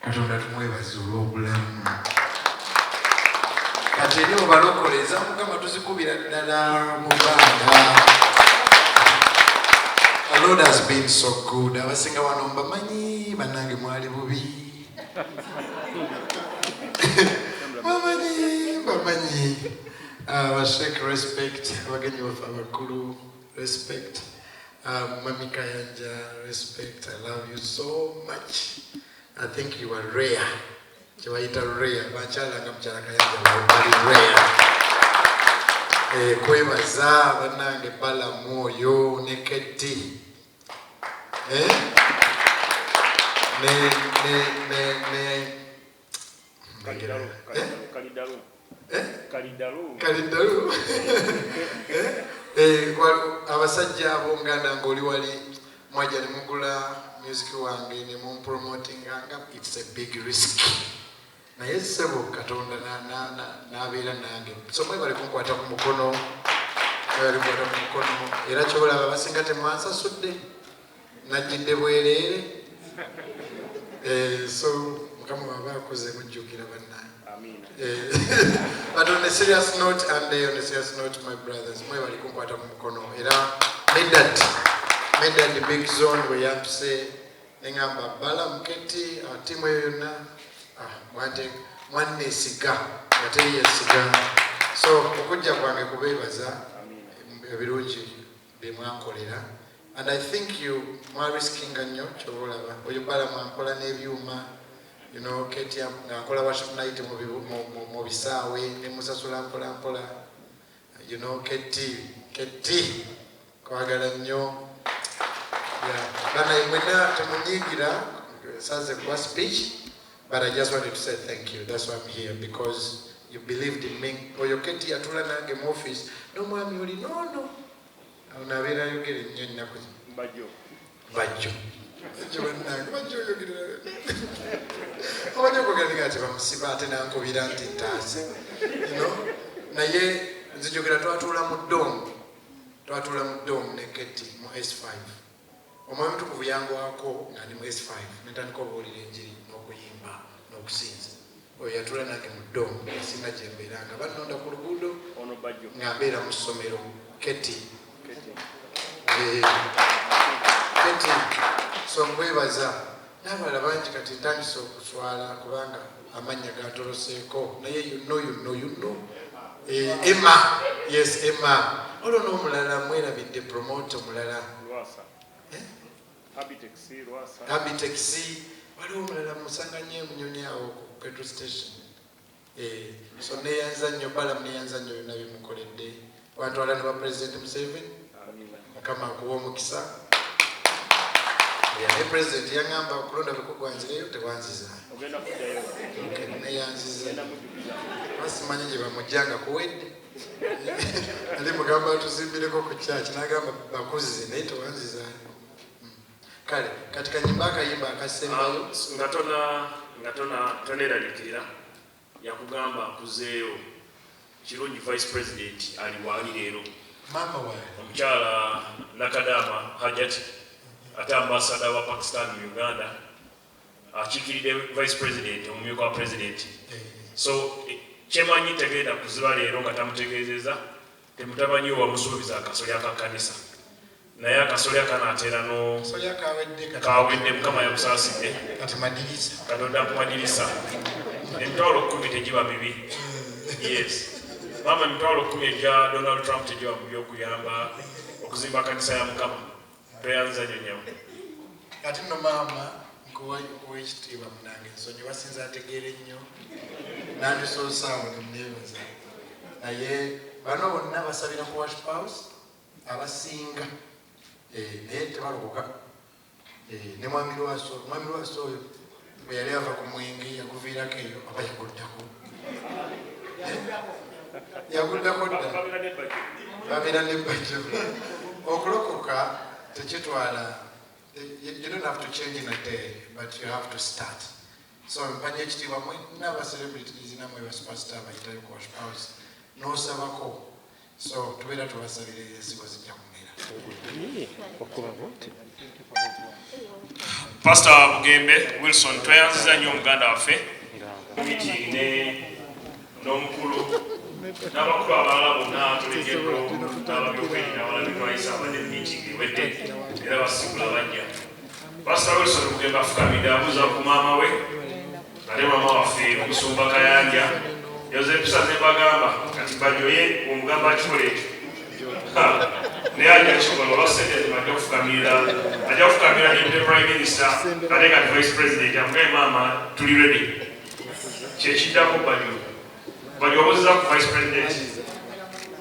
Katonda tumwebaza olw'obulamu. Kati eri obalokoleza Mukama tuzikubira ddala mu bbanga. The Lord has been so good. Abasinga wano mbamanyi bannange mwali bubi. Bamanyi. Bashek respect. Abagenyi baffe abakulu respect. Mami Kayanja respect. I love you so much. I think you are rare. Kibayita rare. Bakyala nga mukyala Kayanja bali rare. Kwebaza bannange Bala Mwoyo ne Keti. Kalidalu. Abasajja abonganda ng'oli wali mwajja ne mugula music wange ne mumpromotinganga. It's a big risk. Naye ssebo Katonda n'abeera nange. So mwebale kunkwata ku mukono. Era kyolaba basinga temwansasudde. Najjidde bwereere. So Mukama waba akoze mujjukira bannange. But on a serious note, and on a serious note, my brothers, mwebali kunkwata ku mukono. Era made that the big zone where you have to say engamba Bala Muketi timu yonna mwanne siga yateye siga. So okujja kwange kubeebaza ebirungi bemwankolera. And I think you risking nnyo kyobalaba oyo Bala mwampola n'ebyuma. You know, Keti ngakola worship night mu bisaawe ne musasula mpola. You know, Keti kwagala nnyo. Bana imwena temunyigira saze kwa speech, but I just wanted to say thank you. That's why I'm here, because you believed in me. Oyo Keti atula nange mu office no mwami oli no. Unabera yogere nnyo nnaku bajjo. Obanyo kugalinga ati bamusiba ate nankubira nti ntaase. You know? Naye nzijogera twatula mu dome ne Keti mu S5. Omwami tukuvu yangwako nga ndi mu S5 netandika obuwulira enjiri n'okuyimba n'okusinza. Oyo yatula nange mu dome singa gye mbeeranga bannonda ku luguudo nga mbeera mu ssomero. Keti. So nkwebaza n'abalala bangi kati ntandise okuswala kubanga amannya gatoloseeko naye you know. Emma. Yes, Emma. Olwo n'omulala mwerabidde promote omulala. Habitaxi. Waliwo omulala musanganye munyonyi awo ku petrol station. So neyanza nnyo Bala neyanza nnyo byonna bimukoledde. Wantwala ne ba President Museveni. Mukama akuwa omukisa. Ne President yangamba okulonda bikugwanzireyo tewanziza. Neyanziza. Basimanyi gye bamujjanga kuwedde. Ali mugamba tuzimbireko ku church n'agamba bakuzize naye tewanziza. Kale katika nyimba akayimba akasembayo ngatona toneraliikirira yakugamba akuzeeyo kirungi vice president ali waali leero mama wa omukyala Nakadama Hajat ate ambassador wa Pakistan mu Uganda akiikiride vice president omumyuka wa president. So kyemanyi tegenda kuziba leero nga tamutegeezeza temutamanyi wamusuubiza akasolya ka kanisa naye akasolya kanaatera kawedde Mukama yamusaasidde Katonda kumadirisa. Emitwalo 10 tegiba mibi. Yes. Mama emitwalo 10 egya Donald Trump tegiba mibi okuyamba okuzimba kanisa ya Mukama. Toyanza nyo. Kati no mama nkuwa ekitiibwa munange nsonyi wasinza ategeere nnyo nandisoosawo nemuneebaza naye bano bonna basabira ku worship house abasinga naye tebalokoka. Ne mwami lwasi oyo bwe yali ava ku mwenge yaguviirako eyo aba yaguddako dda babeera nebbajjo. Okulokoka tekitwala. You don't have to change in a day, but you have to start. So mpanye ekitiibwa mwenna aba celebrities namwe ba superstar bayitayo ku worship house n'osabako So tubeera tubasabira ensigo zijja kumera. Pastor Bugembe Wilson tweyanziza nnyo omuganda waffe meeting n'omukulu n'abakulu abalala bonna tulegeddwa n'ababyokwerinda abalabitwayisa abadde meeting ewedde era basigula bajja. Pastor Wilson Bugembe afukamidde abuuza ku maama we ate maama waffe omusumba Kayanja Joseph Saze bagamba kati bajoye omugamba akikola ekyo naye ajja kikola olwasedde bajja kufukamira the prime minister ate kati vice president amugaye maama tuli ready kyekiddako bajo obuuziza ku vice president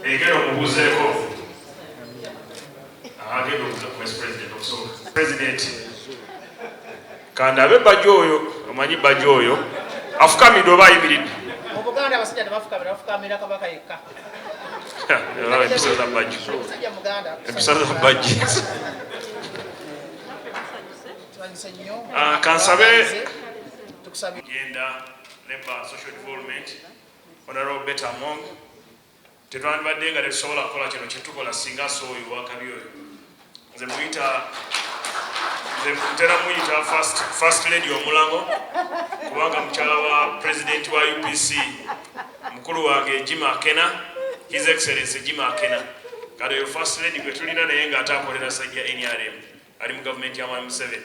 egenda omubuuzeeko agenda obuuza ku vice president okusooka president kandabe bajo oyo omanyi bajo oyo afukamidde oba ayimiridde Obuganda abasajja tebafukamira bafukamira kabaka yekka. Empisa za baji. Abasajja Muganda. Empisa za baji. Kansabe genda Labour social development Honorable Beta Mong tetwandibadde nga tetusobola kukola kino kyetukola singa sooyo wakabi oyo nze ntera muyita first lady omulango kubanga mukyala wa president wa UPC mukulu wange Jim Akena, His Excellency Jim Akena kale yo first lady gwe tulina naye nga atakolera sajja NRM ali mu government ya Mwami Museveni.